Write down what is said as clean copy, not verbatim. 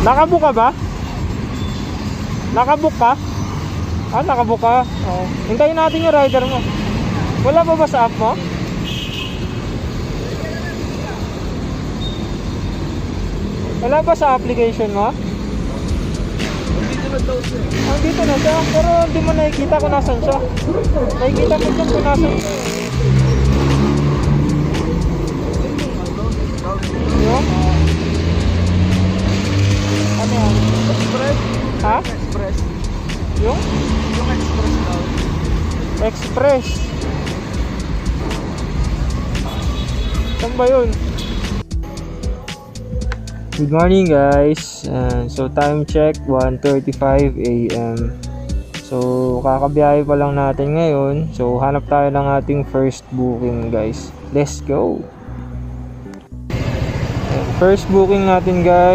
Nakabook ka ba? Nakabook ka? Ah, nakabook ka? Oo. Hintayin natin yung rider mo. Wala pa ba sa app mo? Wala ba sa application mo? Dito na daw siya. Ah, dito na siya. Pero hindi mo nakikita kung nasan siya. Nakikita mo dyan kung nasan siya. Yung? Ano yan? Express? Ha? Express. Yung? Yung express daw. Express. Saan ba yun? Good morning guys. So time check 1:35 AM. So kakabiyahe pa lang natin ngayon. So hanap tayo ng ating first booking guys. Let's go. First booking natin guys.